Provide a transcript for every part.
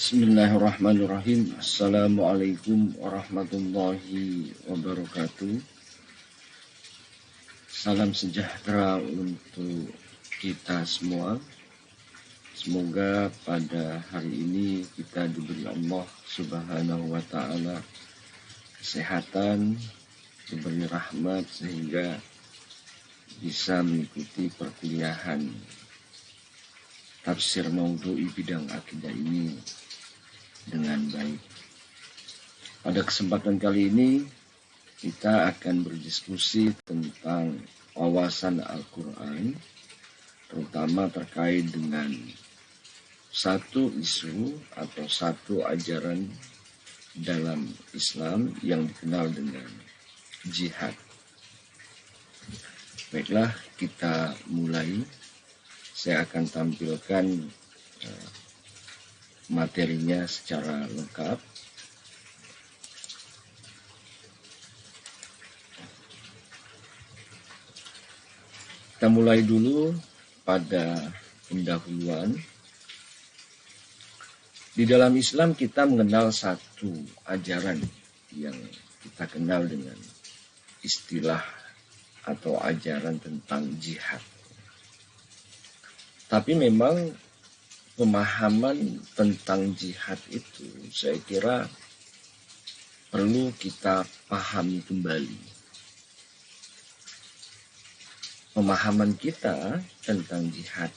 Bismillahirrahmanirrahim. Assalamualaikum warahmatullahi wabarakatuh. Salam sejahtera untuk kita semua. Semoga pada hari ini kita diberi Allah Subhanahu wa ta'ala kesehatan, diberi rahmat sehingga bisa mengikuti perkuliahan tafsir maudhu'i bidang akidah ini dengan baik. Pada kesempatan kali ini kita akan berdiskusi tentang wawasan Al-Quran, terutama terkait dengan satu isu atau satu ajaran dalam Islam yang dikenal dengan jihad. Baiklah, kita mulai. Saya akan tampilkan materinya secara lengkap. Kita mulai dulu pada pendahuluan. Di dalam Islam kita mengenal satu ajaran yang kita kenal dengan istilah atau ajaran tentang jihad. Tapi memang pemahaman tentang jihad itu saya kira perlu kita pahami kembali. Pemahaman kita tentang jihad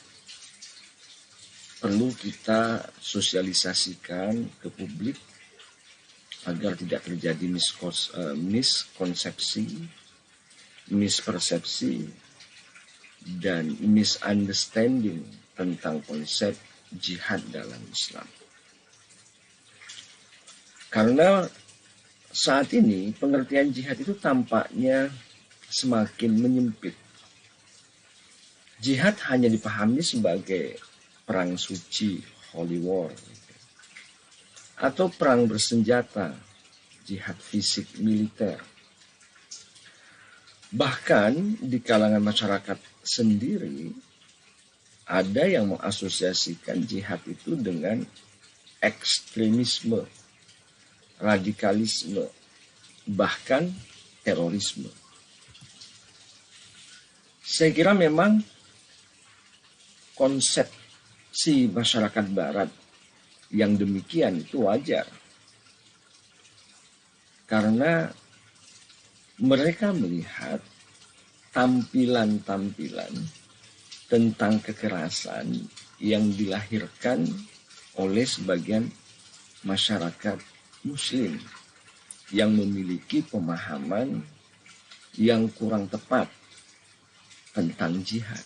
perlu kita sosialisasikan ke publik agar tidak terjadi miskonsepsi, mispersepsi, dan misunderstanding tentang konsep jihad dalam Islam. Karena saat ini pengertian jihad itu tampaknya semakin menyempit. Jihad hanya dipahami sebagai perang suci, holy war, atau perang bersenjata, jihad fisik militer. Bahkan di kalangan masyarakat sendiri ada yang mengasosiasikan jihad itu dengan ekstremisme, radikalisme, bahkan terorisme. Saya kira memang konsepsi masyarakat barat yang demikian itu wajar. Karena mereka melihat tampilan-tampilan tentang kekerasan yang dilahirkan oleh sebagian masyarakat Muslim yang memiliki pemahaman yang kurang tepat tentang jihad.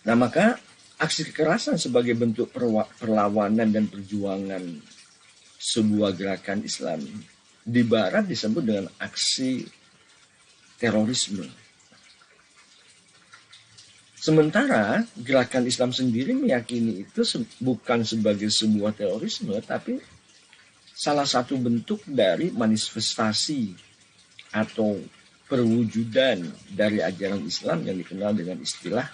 Nah, maka aksi kekerasan sebagai bentuk perlawanan dan perjuangan sebuah gerakan Islam di Barat disebut dengan aksi terorisme. Sementara gerakan Islam sendiri meyakini itu bukan sebagai sebuah terorisme, tapi salah satu bentuk dari manifestasi atau perwujudan dari ajaran Islam yang dikenal dengan istilah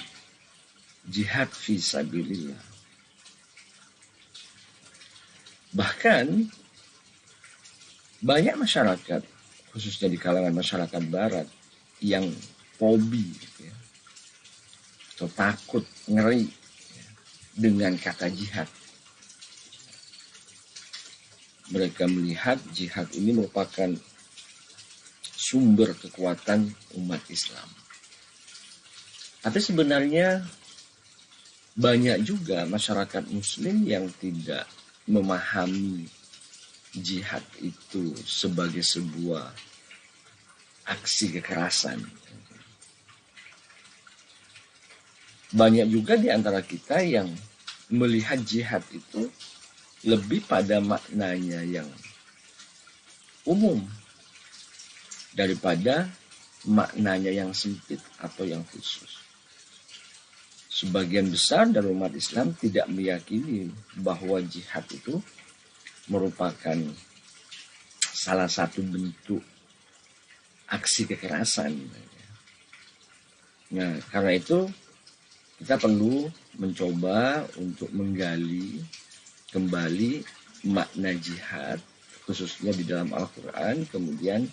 jihad fi sabilillah. Bahkan banyak masyarakat, khususnya di kalangan masyarakat barat, yang fobi atau takut, ngeri dengan kata jihad. Mereka melihat jihad ini merupakan sumber kekuatan umat Islam. Tapi sebenarnya banyak juga masyarakat Muslim yang tidak memahami jihad itu sebagai sebuah aksi kekerasan. Banyak juga di antara kita yang melihat jihad itu lebih pada maknanya yang umum daripada maknanya yang sempit atau yang khusus. Sebagian besar dari umat Islam tidak meyakini bahwa jihad itu merupakan salah satu bentuk aksi kekerasan. Nah, karena itu kita perlu mencoba untuk menggali kembali makna jihad, khususnya di dalam Al-Quran, kemudian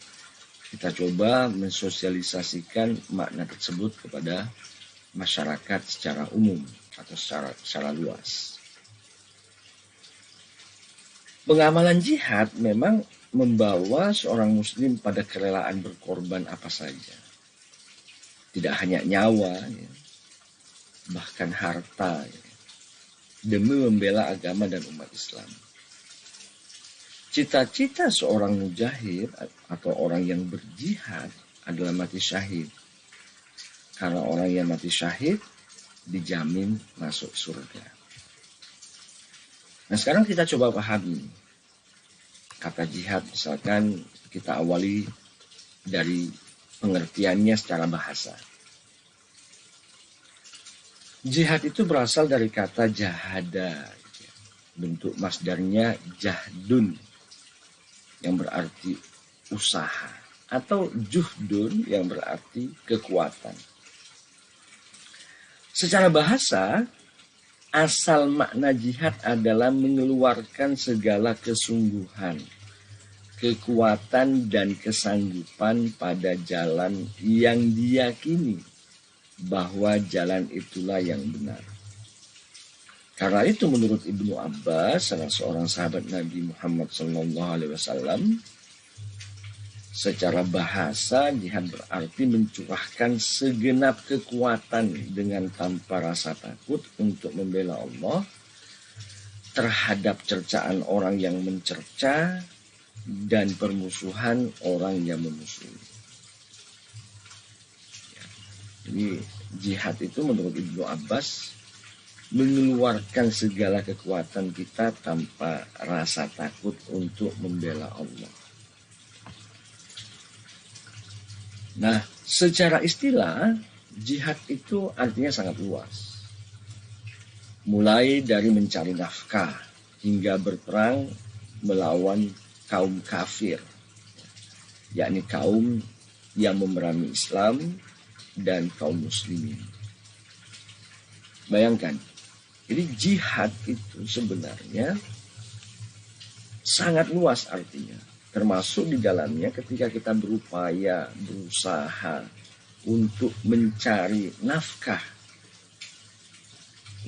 kita coba mensosialisasikan makna tersebut kepada masyarakat secara umum atau secara luas. Pengamalan jihad memang membawa seorang muslim pada kerelaan berkorban apa saja. Tidak hanya nyawa, ya, bahkan harta, ya, demi membela agama dan umat Islam. Cita-cita seorang mujahid atau orang yang berjihad adalah mati syahid. Karena orang yang mati syahid dijamin masuk surga. Nah, sekarang kita coba pahami kata jihad, misalkan kita awali dari pengertiannya secara bahasa. Jihad itu berasal dari kata jahada, bentuk masdarnya jahdun, yang berarti usaha, atau juhdun yang berarti kekuatan. Secara bahasa, asal makna jihad adalah mengeluarkan segala kesungguhan, kekuatan dan kesanggupan pada jalan yang diyakini bahwa jalan itulah yang benar. Karena itu menurut Ibnu Abbas, salah seorang sahabat Nabi Muhammad SAW, secara bahasa jihad berarti mencurahkan segenap kekuatan dengan tanpa rasa takut untuk membela Allah terhadap cercaan orang yang mencerca dan permusuhan orang yang memusuhi. Jadi jihad itu menurut Ibnu Abbas mengeluarkan segala kekuatan kita tanpa rasa takut untuk membela Allah. Nah, secara istilah, jihad itu artinya sangat luas. Mulai dari mencari nafkah hingga berperang melawan kaum kafir, yakni kaum yang memerangi Islam dan kaum muslimin. Bayangkan, jadi jihad itu sebenarnya sangat luas artinya. Termasuk di dalamnya ketika kita berupaya, berusaha untuk mencari nafkah,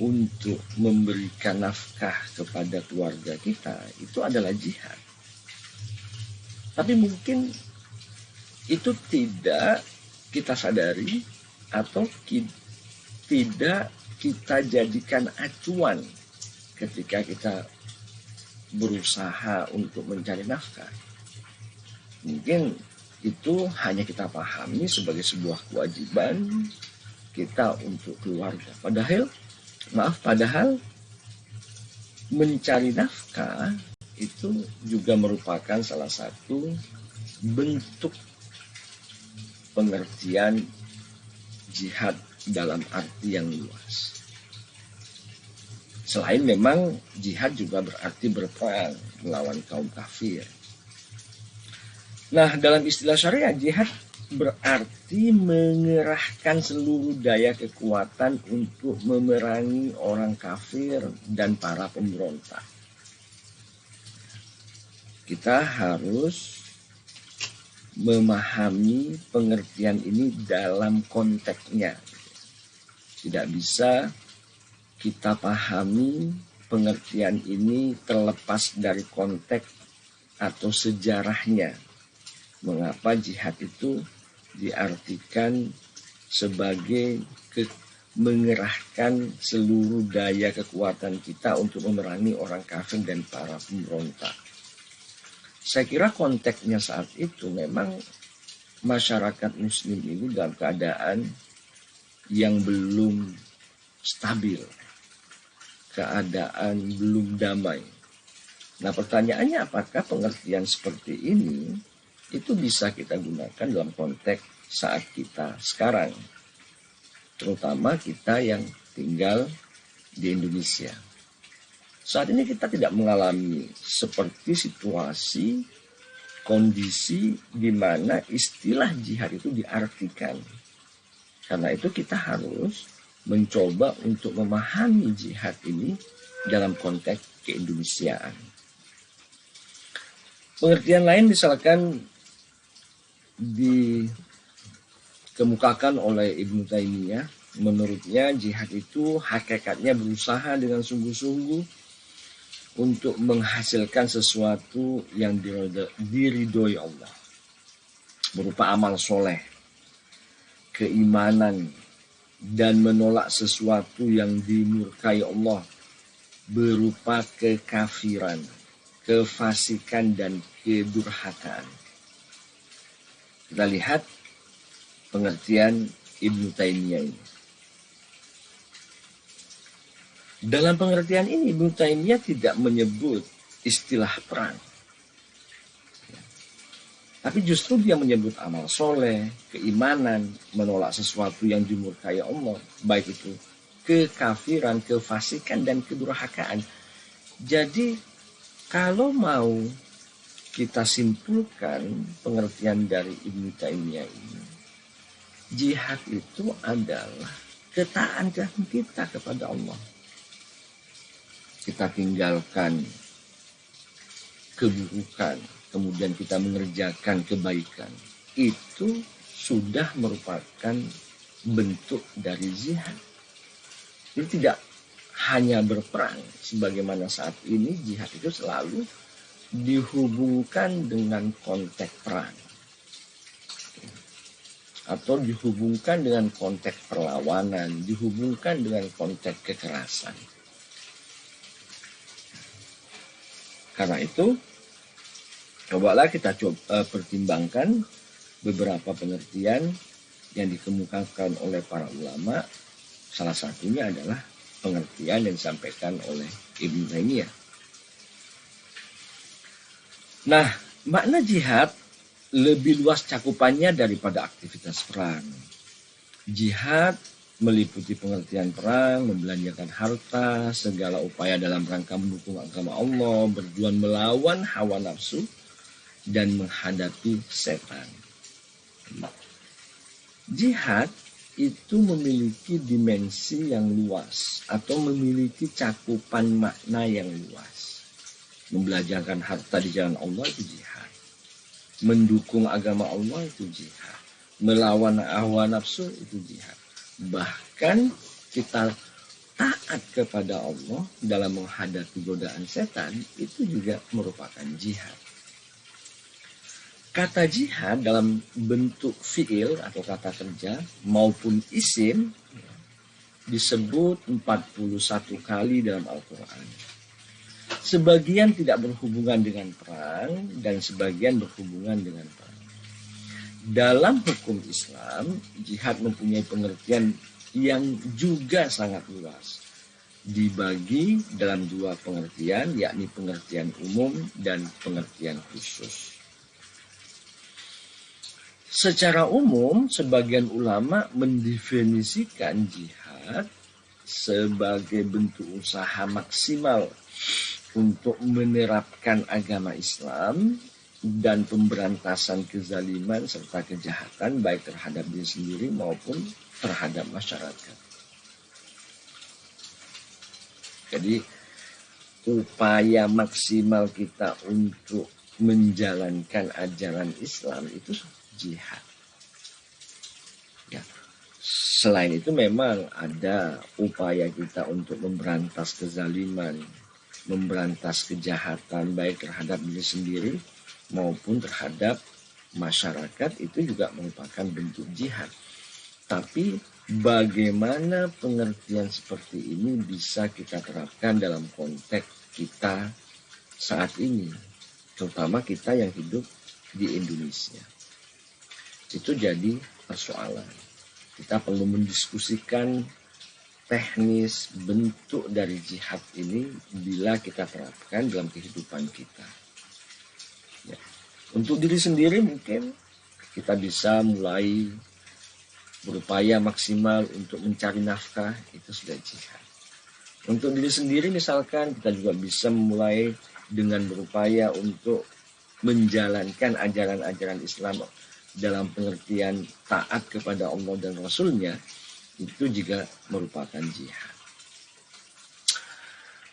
untuk memberikan nafkah kepada keluarga kita, itu adalah jihad. Tapi mungkin itu tidak kita sadari atau tidak kita jadikan acuan ketika kita berusaha untuk mencari nafkah. Mungkin itu hanya kita pahami sebagai sebuah kewajiban kita untuk keluarga. Padahal mencari nafkah itu juga merupakan salah satu bentuk pengertian jihad dalam arti yang luas. Selain memang jihad juga berarti berperang melawan kaum kafir. Nah, dalam istilah syariah, jihad berarti mengerahkan seluruh daya kekuatan untuk memerangi orang kafir dan para pemberontak. Kita harus memahami pengertian ini dalam konteksnya. Tidak bisa kita pahami pengertian ini terlepas dari konteks atau sejarahnya. Mengapa jihad itu diartikan sebagai mengerahkan seluruh daya kekuatan kita untuk memerangi orang kafir dan para pemberontak. Saya kira konteksnya saat itu memang masyarakat muslim ini dalam keadaan yang belum stabil, keadaan belum damai. Nah, pertanyaannya apakah pengertian seperti ini itu bisa kita gunakan dalam konteks saat kita sekarang, terutama kita yang tinggal di Indonesia. Saat ini kita tidak mengalami seperti situasi, kondisi di mana istilah jihad itu diartikan. Karena itu kita harus mencoba untuk memahami jihad ini dalam konteks keindonesiaan. Pengertian lain misalkan dikemukakan oleh Ibnu Taimiyah. Menurutnya jihad itu hakikatnya berusaha dengan sungguh-sungguh untuk menghasilkan sesuatu yang diridhoi Allah, berupa amal soleh, keimanan, dan menolak sesuatu yang dimurkai Allah, berupa kekafiran, kefasikan, dan kedurhakaan. Kita lihat pengertian Ibnu Taimiyah ini. Dalam pengertian ini, Ibnu Taimiyah tidak menyebut istilah perang. Tapi justru dia menyebut amal soleh, keimanan, menolak sesuatu yang dimurkai Allah. Baik itu kekafiran, kefasikan, dan kedurhakaan. Jadi kalau mau kita simpulkan pengertian dari Ibnu Taimiyah ini, jihad itu adalah ketaatan kita kepada Allah. Kita tinggalkan keburukan, kemudian kita mengerjakan kebaikan. Itu sudah merupakan bentuk dari jihad. Jadi tidak hanya berperang, sebagaimana saat ini jihad itu selalu dihubungkan dengan konteks perang. Atau dihubungkan dengan konteks perlawanan, dihubungkan dengan konteks kekerasan. Karena itu, cobalah kita pertimbangkan beberapa pengertian yang dikemukakan oleh para ulama. Salah satunya adalah pengertian yang disampaikan oleh Ibnu Taimiyah. Nah, makna jihad lebih luas cakupannya daripada aktivitas perang. Jihad meliputi pengertian perang, membelanjakan harta, segala upaya dalam rangka mendukung agama Allah, berjuang melawan hawa nafsu, dan menghadapi setan. Jihad itu memiliki dimensi yang luas atau memiliki cakupan makna yang luas. Membelanjakan harta di jalan Allah itu jihad. Mendukung agama Allah itu jihad. Melawan hawa nafsu itu jihad. Bahkan kita taat kepada Allah dalam menghadapi godaan setan itu juga merupakan jihad. Kata jihad dalam bentuk fiil atau kata kerja maupun isim disebut 41 kali dalam Al-Quran. Sebagian tidak berhubungan dengan perang dan sebagian berhubungan dengan perang. Dalam hukum Islam, jihad mempunyai pengertian yang juga sangat luas. Dibagi dalam dua pengertian, yakni pengertian umum dan pengertian khusus. Secara umum, sebagian ulama mendefinisikan jihad sebagai bentuk usaha maksimal untuk menerapkan agama Islam dan pemberantasan kezaliman serta kejahatan baik terhadap diri sendiri maupun terhadap masyarakat. Jadi upaya maksimal kita untuk menjalankan ajaran Islam itu jihad. Ya. Selain itu memang ada upaya kita untuk memberantas kezaliman, memberantas kejahatan baik terhadap diri sendiri maupun terhadap masyarakat, itu juga merupakan bentuk jihad. Tapi bagaimana pengertian seperti ini bisa kita terapkan dalam konteks kita saat ini, terutama kita yang hidup di Indonesia? Itu jadi persoalan. Kita perlu mendiskusikan teknis bentuk dari jihad ini bila kita terapkan dalam kehidupan kita. Ya. Untuk diri sendiri mungkin kita bisa mulai berupaya maksimal untuk mencari nafkah, itu sudah jihad. Untuk diri sendiri misalkan kita juga bisa mulai dengan berupaya untuk menjalankan ajaran-ajaran Islam dalam pengertian taat kepada Allah dan Rasul-Nya, itu juga merupakan jihad.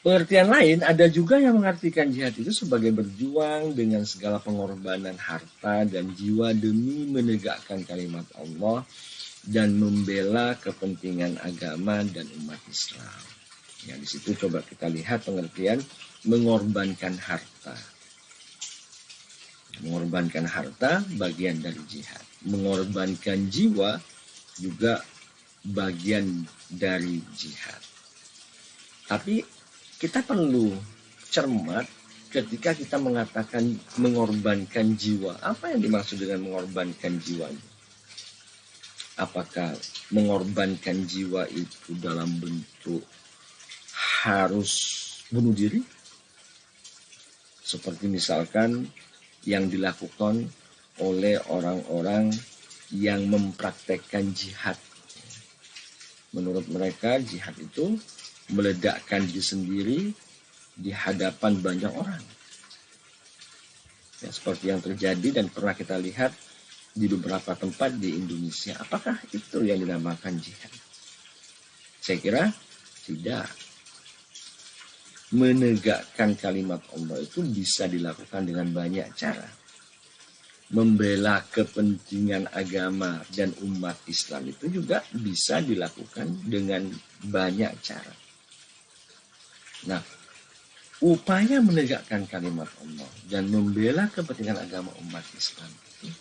Pengertian lain, ada juga yang mengartikan jihad itu sebagai berjuang dengan segala pengorbanan harta dan jiwa demi menegakkan kalimat Allah dan membela kepentingan agama dan umat Islam. Ya, di situ coba kita lihat pengertian mengorbankan harta. Mengorbankan harta bagian dari jihad. Mengorbankan jiwa juga bagian dari jihad. Tapi kita perlu cermat ketika kita mengatakan mengorbankan jiwa. Apa yang dimaksud dengan mengorbankan jiwa? Apakah mengorbankan jiwa itu dalam bentuk harus bunuh diri? Seperti misalkan yang dilakukan oleh orang-orang yang mempraktekkan jihad. Menurut mereka jihad itu meledakkan diri sendiri di hadapan banyak orang. Ya, seperti yang terjadi dan pernah kita lihat di beberapa tempat di Indonesia. Apakah itu yang dinamakan jihad? Saya kira tidak. Menegakkan kalimat Allah itu bisa dilakukan dengan banyak cara. Membela kepentingan agama dan umat Islam itu juga bisa dilakukan dengan banyak cara. Nah, upaya menegakkan kalimat Allah dan membela kepentingan agama umat Islam itu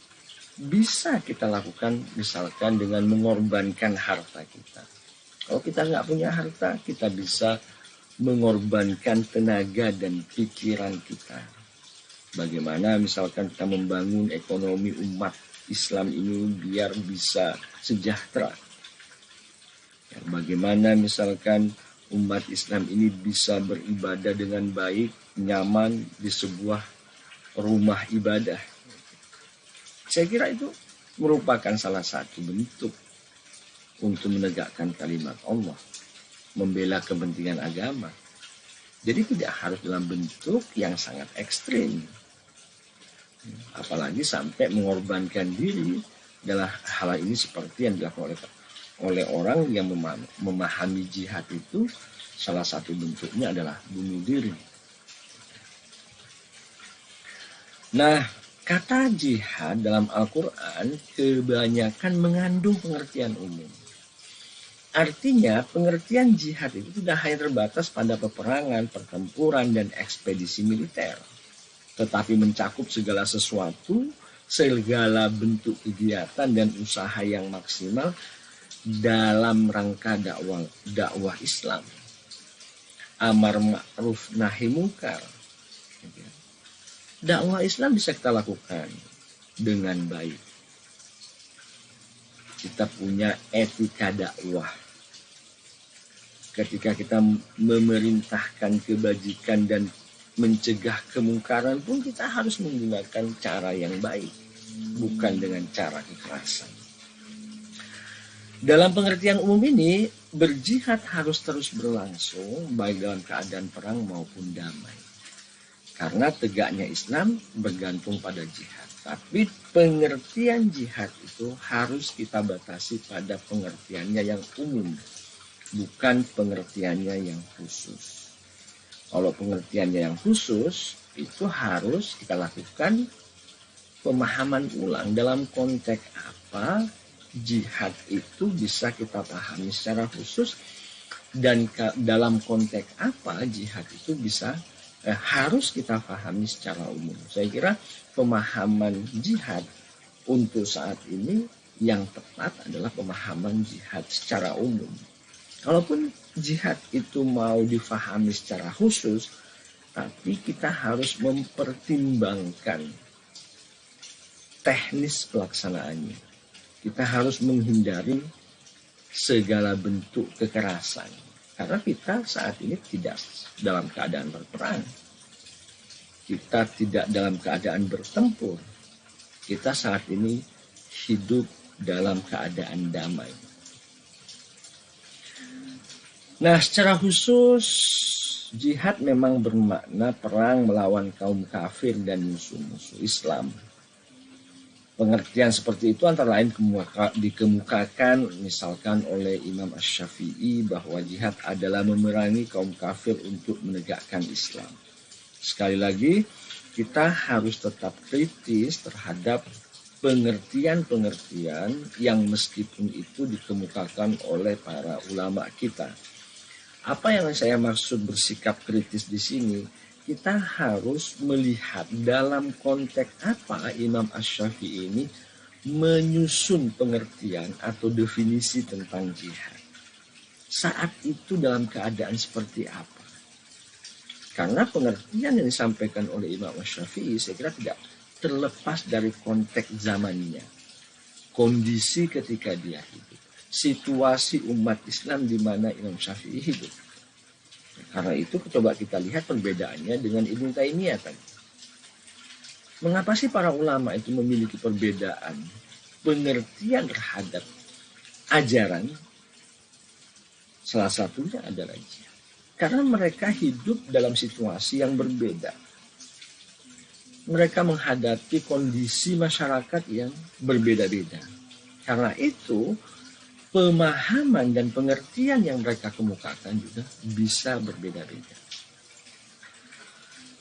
bisa kita lakukan misalkan dengan mengorbankan harta kita. Kalau kita nggak punya harta, kita bisa mengorbankan tenaga dan pikiran kita. Bagaimana misalkan kita membangun ekonomi umat Islam ini biar bisa sejahtera. Ya, bagaimana misalkan umat Islam ini bisa beribadah dengan baik, nyaman di sebuah rumah ibadah. Saya kira itu merupakan salah satu bentuk untuk menegakkan kalimat Allah, membela kepentingan agama. Jadi tidak harus dalam bentuk yang sangat ekstrim. Apalagi sampai mengorbankan diri dalam hal ini seperti yang dilakukan oleh orang yang memahami jihad itu salah satu bentuknya adalah bunuh diri. Nah, kata jihad dalam Al-Quran kebanyakan mengandung pengertian umum. Artinya pengertian jihad itu tidak hanya terbatas pada peperangan, pertempuran, dan ekspedisi militer. Tetapi mencakup segala sesuatu, segala bentuk kegiatan dan usaha yang maksimal dalam rangka dakwah Islam. Amar ma'ruf nahi mungkar. Dakwah Islam bisa kita lakukan dengan baik. Kita punya etika dakwah. Ketika kita memerintahkan kebajikan dan mencegah kemungkaran pun kita harus menggunakan cara yang baik, bukan dengan cara kekerasan. Dalam pengertian umum ini, berjihad harus terus berlangsung baik dalam keadaan perang maupun damai. Karena tegaknya Islam bergantung pada jihad. Tapi pengertian jihad itu harus kita batasi pada pengertiannya yang umum, bukan pengertiannya yang khusus. Kalau pengertiannya yang khusus, itu harus kita lakukan pemahaman ulang dalam konteks apa jihad itu bisa kita pahami secara khusus dan dalam konteks apa jihad itu bisa harus kita pahami secara umum. Saya kira pemahaman jihad untuk saat ini yang tepat adalah pemahaman jihad secara umum. Kalaupun jihad itu mau difahami secara khusus, tapi kita harus mempertimbangkan teknis pelaksanaannya. Kita harus menghindari segala bentuk kekerasan. Karena kita saat ini tidak dalam keadaan berperang. Kita tidak dalam keadaan bertempur. Kita saat ini hidup dalam keadaan damai. Nah, secara khusus, jihad memang bermakna perang melawan kaum kafir dan musuh-musuh Islam. Pengertian seperti itu antara lain dikemukakan misalkan oleh Imam Asy-Syafi'i bahwa jihad adalah memerangi kaum kafir untuk menegakkan Islam. Sekali lagi, kita harus tetap kritis terhadap pengertian-pengertian yang meskipun itu dikemukakan oleh para ulama kita. Apa yang saya maksud bersikap kritis di sini? Kita harus melihat dalam konteks apa Imam Asy-Syafi'i ini menyusun pengertian atau definisi tentang jihad. Saat itu dalam keadaan seperti apa? Karena pengertian yang disampaikan oleh Imam Asy-Syafi'i saya kira tidak terlepas dari konteks zamannya. Kondisi ketika dia hidup. Situasi umat Islam di mana Imam Syafi'i hidup. Karena itu coba kita lihat perbedaannya dengan Ibnu Taimiyah tadi. Mengapa sih para ulama itu memiliki perbedaan pengertian terhadap ajaran? Salah satunya adalah jihad. Karena mereka hidup dalam situasi yang berbeda. Mereka menghadapi kondisi masyarakat yang berbeda-beda. Karena itu pemahaman dan pengertian yang mereka kemukakan juga bisa berbeda-beda.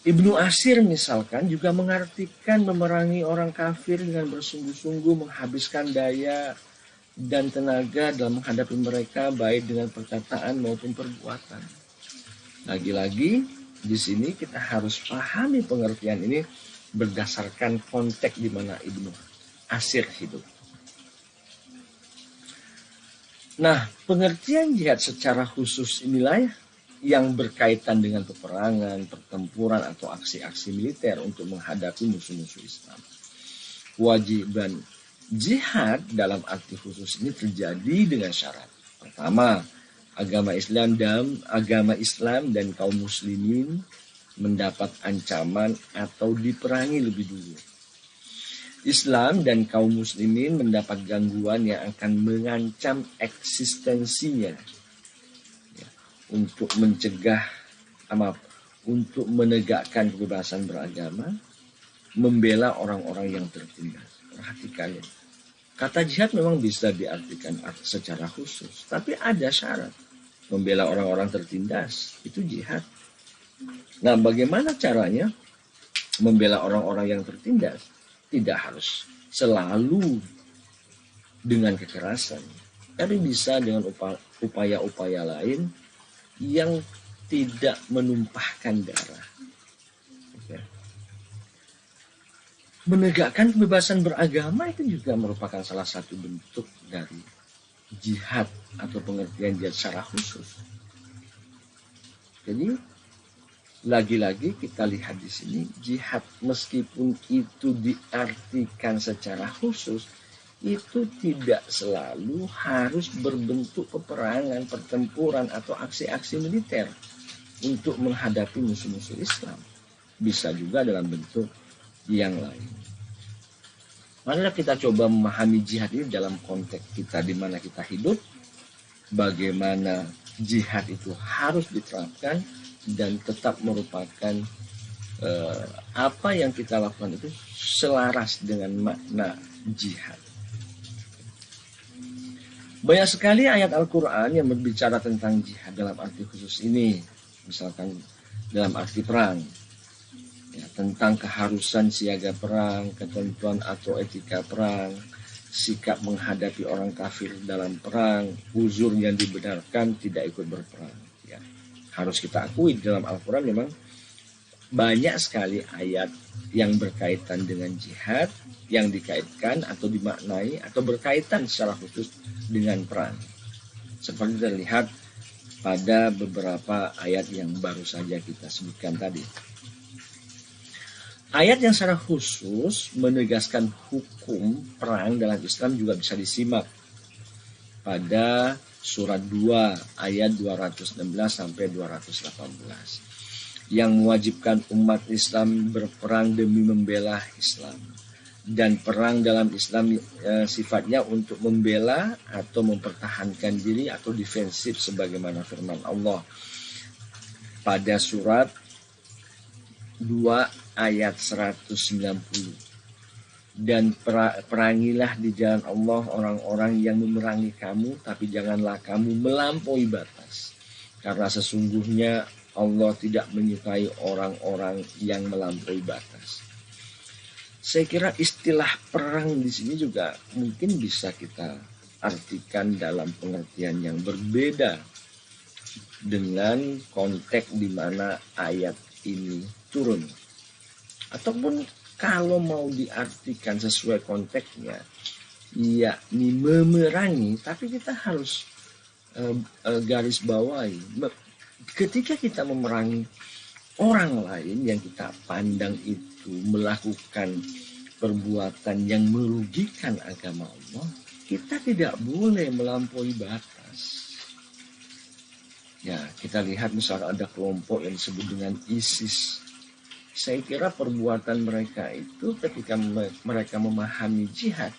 Ibnu Atsir misalkan juga mengartikan memerangi orang kafir dengan bersungguh-sungguh menghabiskan daya dan tenaga dalam menghadapi mereka baik dengan perkataan maupun perbuatan. Lagi-lagi di sini kita harus pahami pengertian ini berdasarkan konteks di mana Ibnu Atsir hidup. Nah, pengertian jihad secara khusus inilah yang berkaitan dengan peperangan, pertempuran, atau aksi-aksi militer untuk menghadapi musuh-musuh Islam. Kewajiban jihad dalam arti khusus ini terjadi dengan syarat. Pertama, agama Islam dan kaum muslimin mendapat ancaman atau diperangi lebih dulu. Islam dan kaum muslimin mendapat gangguan yang akan mengancam eksistensinya untuk untuk menegakkan kebebasan beragama, membela orang-orang yang tertindas. Perhatikan ya. Kata jihad memang bisa diartikan secara khusus, tapi ada syarat. Membela orang-orang tertindas itu jihad. Nah, bagaimana caranya membela orang-orang yang tertindas? Tidak harus selalu dengan kekerasan, tapi bisa dengan upaya-upaya lain yang tidak menumpahkan darah. Menegakkan kebebasan beragama itu juga merupakan salah satu bentuk dari jihad atau pengertian jihad secara khusus. Jadi lagi-lagi kita lihat di sini jihad meskipun itu diartikan secara khusus itu tidak selalu harus berbentuk peperangan, pertempuran atau aksi-aksi militer untuk menghadapi musuh-musuh Islam. Bisa juga dalam bentuk yang lain. Marilah kita coba memahami jihad ini dalam konteks kita di mana kita hidup, bagaimana jihad itu harus diterapkan dan tetap merupakan apa yang kita lakukan itu selaras dengan makna jihad. Banyak sekali ayat Al-Quran yang berbicara tentang jihad dalam arti khusus ini. Misalkan dalam arti perang. Ya, tentang keharusan siaga perang, ketentuan atau etika perang, sikap menghadapi orang kafir dalam perang, uzur yang dibenarkan tidak ikut berperang. Ya. Harus kita akui dalam Al-Quran memang banyak sekali ayat yang berkaitan dengan jihad, yang dikaitkan atau dimaknai atau berkaitan secara khusus dengan perang. Seperti terlihat pada beberapa ayat yang baru saja kita sebutkan tadi. Ayat yang secara khusus menegaskan hukum perang dalam Islam juga bisa disimak pada surat 2 ayat 216 sampai 218 yang mewajibkan umat Islam berperang demi membela Islam. Dan perang dalam Islam sifatnya untuk membela atau mempertahankan diri atau defensif sebagaimana firman Allah pada surat 2 ayat 190 dan perangilah di jalan Allah orang-orang yang memerangi kamu, tapi janganlah kamu melampaui batas. Karena sesungguhnya Allah tidak menyukai orang-orang yang melampaui batas. Saya kira istilah perang di sini juga mungkin bisa kita artikan dalam pengertian yang berbeda dengan konteks di mana ayat ini turun. Ataupun kalau mau diartikan sesuai konteksnya, yakni memerangi, tapi kita harus garis bawahi. Ketika kita memerangi orang lain yang kita pandang itu melakukan perbuatan yang merugikan agama Allah, kita tidak boleh melampaui batas. Ya, kita lihat misalnya ada kelompok yang disebut dengan ISIS. Saya kira perbuatan mereka itu ketika mereka memahami jihad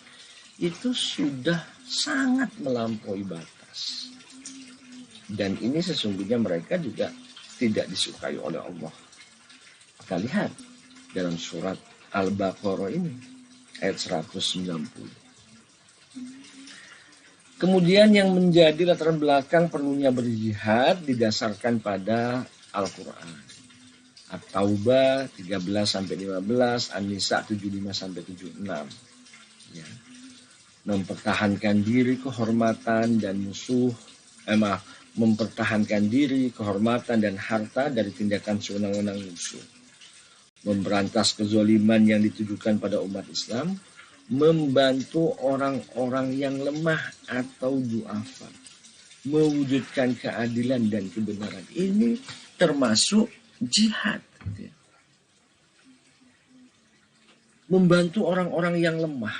itu sudah sangat melampaui batas. Dan ini sesungguhnya mereka juga tidak disukai oleh Allah. Kita lihat dalam surat Al-Baqarah ini ayat 190. Kemudian yang menjadi latar belakang perlunya berjihad didasarkan pada Al-Quran. At-Taubah 13-15, An-Nisa 75-76. Ya. Mempertahankan diri, kehormatan dan mempertahankan diri, kehormatan dan harta dari tindakan sewenang-wenang musuh. Memberantas kezaliman yang ditujukan pada umat Islam, membantu orang-orang yang lemah atau du'afa, mewujudkan keadilan dan kebenaran. Ini termasuk jihad. Membantu orang-orang yang lemah,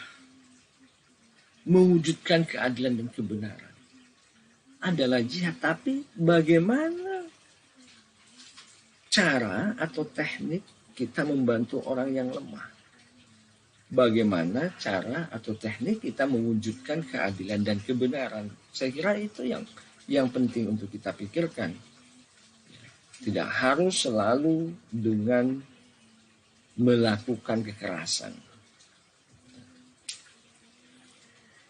mewujudkan keadilan dan kebenaran adalah jihad. Tapi bagaimana cara atau teknik kita membantu orang yang lemah? Bagaimana cara atau teknik kita mewujudkan keadilan dan kebenaran? Saya kira itu yang penting untuk kita pikirkan. Tidak harus selalu dengan melakukan kekerasan.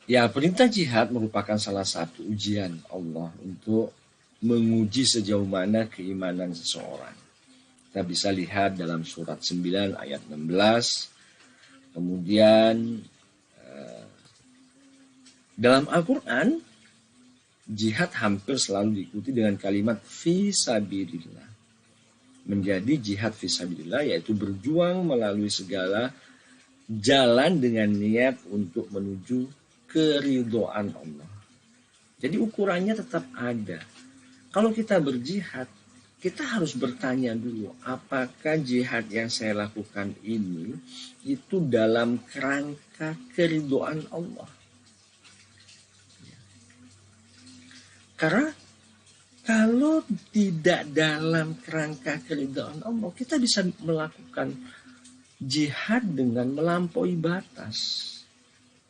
Ya, perintah jihad merupakan salah satu ujian Allah untuk menguji sejauh mana keimanan seseorang. Kita bisa lihat dalam surat 9 ayat 16. Kemudian dalam Al-Quran, jihad hampir selalu diikuti dengan kalimat fisabilillah. Menjadi jihad fisabilillah yaitu berjuang melalui segala jalan dengan niat untuk menuju keridhaan Allah. Jadi ukurannya tetap ada. Kalau kita berjihad, kita harus bertanya dulu, apakah jihad yang saya lakukan ini itu dalam kerangka keridhaan Allah? Karena kalau tidak dalam kerangka keridhaan Allah, kita bisa melakukan jihad dengan melampaui batas.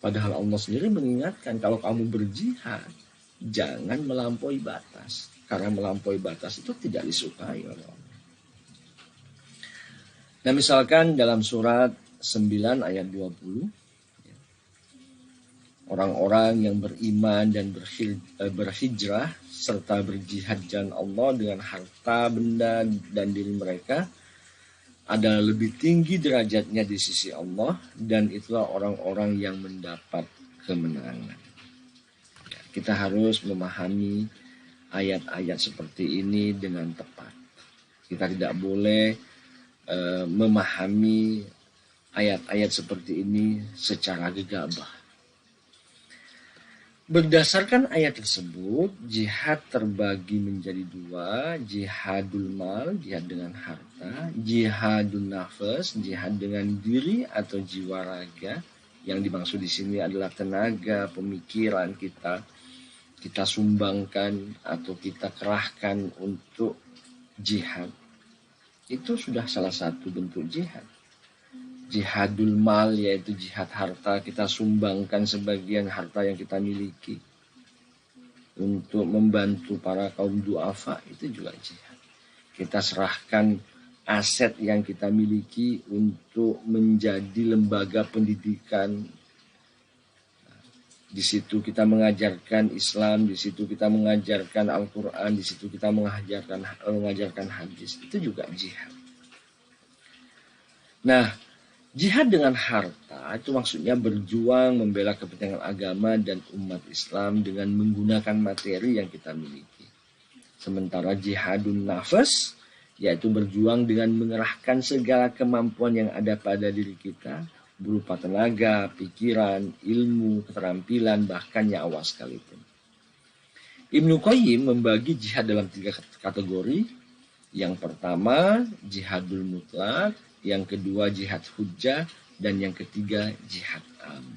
Padahal Allah sendiri mengingatkan, kalau kamu berjihad, jangan melampaui batas. Karena melampaui batas itu tidak disukai oleh Allah. Nah, misalkan dalam surat 9 ayat 20, orang-orang yang beriman dan berhijrah serta berjihad jalan Allah dengan harta, benda, dan diri mereka adalah lebih tinggi derajatnya di sisi Allah, dan itulah orang-orang yang mendapat kemenangan. Ya, kita harus memahami ayat-ayat seperti ini dengan tepat. Kita tidak boleh memahami ayat-ayat seperti ini secara gegabah. Berdasarkan ayat tersebut, jihad terbagi menjadi dua, jihadul mal, jihad dengan harta, jihadun nafas, jihad dengan diri atau jiwa raga. Yang dimaksud di sini adalah tenaga, pemikiran kita sumbangkan atau kita kerahkan untuk jihad. Itu sudah salah satu bentuk jihad. Jihadul mal yaitu jihad harta, kita sumbangkan sebagian harta yang kita miliki untuk membantu para kaum duafa, itu juga jihad. Kita serahkan aset yang kita miliki untuk menjadi lembaga pendidikan. Di situ kita mengajarkan Islam, di situ kita mengajarkan Al-Quran, di situ kita mengajarkan hadis. Itu juga jihad. Nah, jihad dengan harta itu maksudnya berjuang membela kepentingan agama dan umat Islam dengan menggunakan materi yang kita miliki. Sementara jihadun nafas, yaitu berjuang dengan mengerahkan segala kemampuan yang ada pada diri kita, berupa tenaga, pikiran, ilmu, keterampilan, bahkan nyawa sekalipun. Ibnu Qayyim membagi jihad dalam 3 kategori. Yang pertama, jihadul mutlak. Yang kedua, jihad hujjah. Dan yang ketiga, jihad am.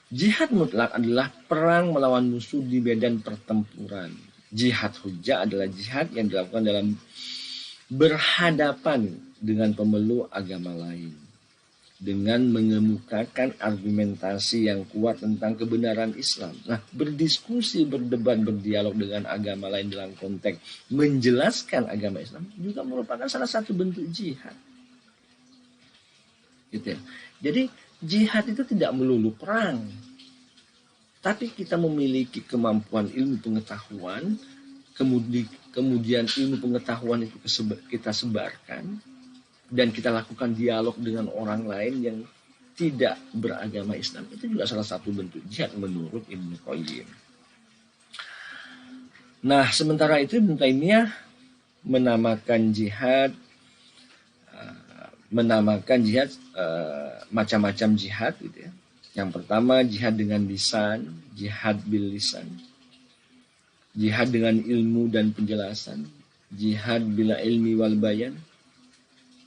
Jihad mutlak adalah perang melawan musuh di medan pertempuran. Jihad hujjah adalah jihad yang dilakukan dalam berhadapan dengan pemeluk agama lain, dengan mengemukakan argumentasi yang kuat tentang kebenaran Islam. Nah, berdiskusi, berdebat, berdialog dengan agama lain dalam konteks menjelaskan agama Islam juga merupakan salah satu bentuk jihad. Gitu ya. Jadi jihad itu tidak melulu perang, tapi kita memiliki kemampuan ilmu pengetahuan, kemudian ilmu pengetahuan itu kita sebarkan, dan kita lakukan dialog dengan orang lain yang tidak beragama Islam. Itu juga salah satu bentuk jihad menurut Ibnu Qayyim. Nah, sementara itu Ibnu Taimiyah menamakan jihad macam-macam jihad gitu ya. Yang pertama, jihad dengan lisan, jihad bil lisan. Jihad dengan ilmu dan penjelasan, jihad bila ilmi wal bayan.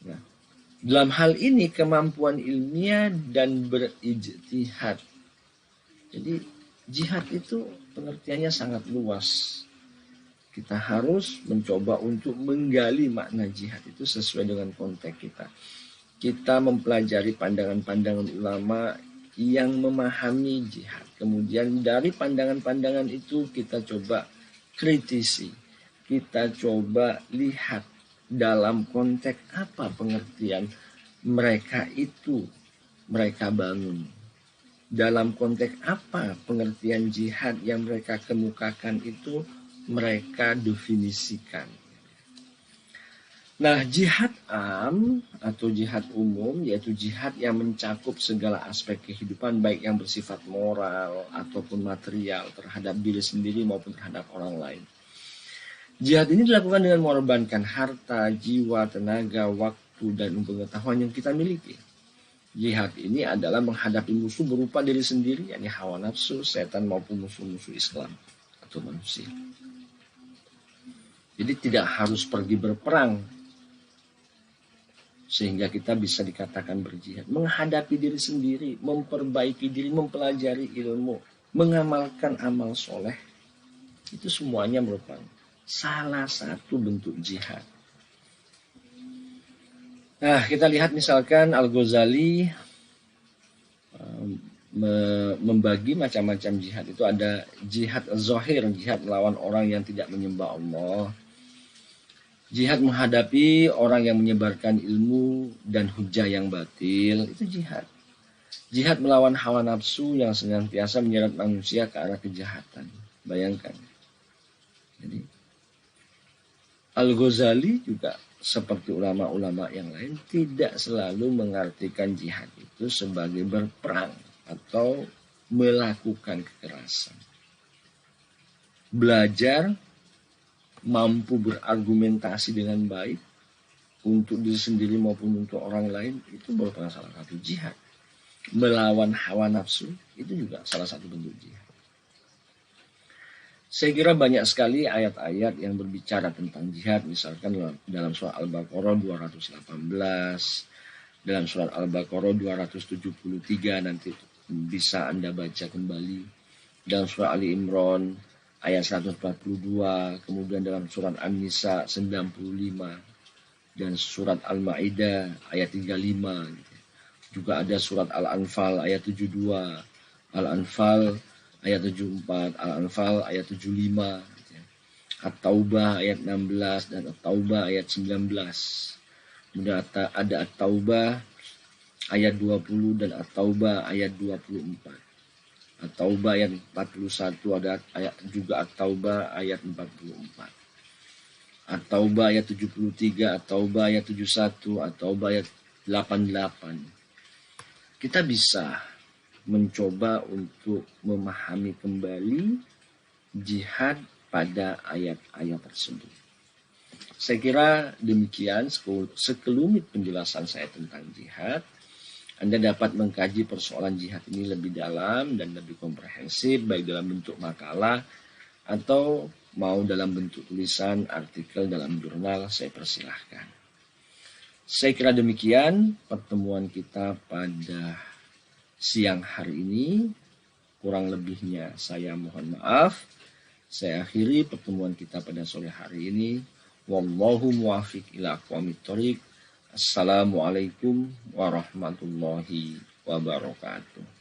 Nah, dalam hal ini kemampuan ilmiah dan berijtihad. Jadi jihad itu pengertiannya sangat luas. Kita harus mencoba untuk menggali makna jihad itu sesuai dengan konteks kita. Kita mempelajari pandangan-pandangan ulama yang memahami jihad. Kemudian dari pandangan-pandangan itu kita coba kritisi. Kita coba lihat dalam konteks apa pengertian mereka bangun. Dalam konteks apa pengertian jihad yang mereka kemukakan itu mereka definisikan. Nah, jihad am atau jihad umum yaitu jihad yang mencakup segala aspek kehidupan baik yang bersifat moral ataupun material terhadap diri sendiri maupun terhadap orang lain. Jihad ini dilakukan dengan mengorbankan harta, jiwa, tenaga, waktu, dan pengetahuan yang kita miliki. Jihad ini adalah menghadapi musuh berupa diri sendiri, yakni hawa nafsu, setan, maupun musuh-musuh Islam atau manusia. Jadi tidak harus pergi berperang sehingga kita bisa dikatakan berjihad. Menghadapi diri sendiri, memperbaiki diri, mempelajari ilmu, mengamalkan amal soleh, itu semuanya merupakan salah satu bentuk jihad. Nah, kita lihat misalkan Al-Ghazali membagi macam-macam jihad. Itu ada jihad zahir, jihad melawan orang yang tidak menyembah Allah. Jihad menghadapi orang yang menyebarkan ilmu dan hujah yang batil, itu jihad. Jihad melawan hawa nafsu yang senantiasa menyeret manusia ke arah kejahatan. Bayangkan. Jadi Al-Ghazali juga seperti ulama-ulama yang lain tidak selalu mengartikan jihad itu sebagai berperang atau melakukan kekerasan. Belajar mampu berargumentasi dengan baik untuk diri sendiri maupun untuk orang lain itu merupakan salah satu jihad. Melawan hawa nafsu itu juga salah satu bentuk jihad. Saya kira banyak sekali ayat-ayat yang berbicara tentang jihad, misalkan dalam surat Al-Baqarah 218, dalam surat Al-Baqarah 273, nanti bisa Anda baca kembali, dalam surat Ali Imran ayat 142, kemudian dalam surat An-Nisa 95, dan surat Al-Ma'idah ayat 35, juga ada surat Al-Anfal ayat 72, Al-Anfal ayat 74, Al-Anfal ayat 75, At-Taubah ayat 16, dan At-Taubah ayat 19. Kemudian ada At-Taubah ayat 20 dan At-Taubah ayat 24. At-Taubah ayat 41 ada ayat juga At-Taubah ayat 44. At-Taubah ayat 73, At-Taubah ayat 71, At-Taubah ayat 88. Kita bisa mencoba untuk memahami kembali jihad pada ayat-ayat tersebut. Saya kira demikian sekelumit penjelasan saya tentang jihad. Anda dapat mengkaji persoalan jihad ini lebih dalam dan lebih komprehensif, baik dalam bentuk makalah atau mau dalam bentuk tulisan, artikel dalam jurnal, saya persilahkan. Saya kira demikian pertemuan kita pada siang hari ini. Kurang lebihnya saya mohon maaf. Saya akhiri pertemuan kita pada sore hari ini. Wallahu muwafiq ila aqwamit thoriq. Assalamualaikum warahmatullahi wabarakatuh.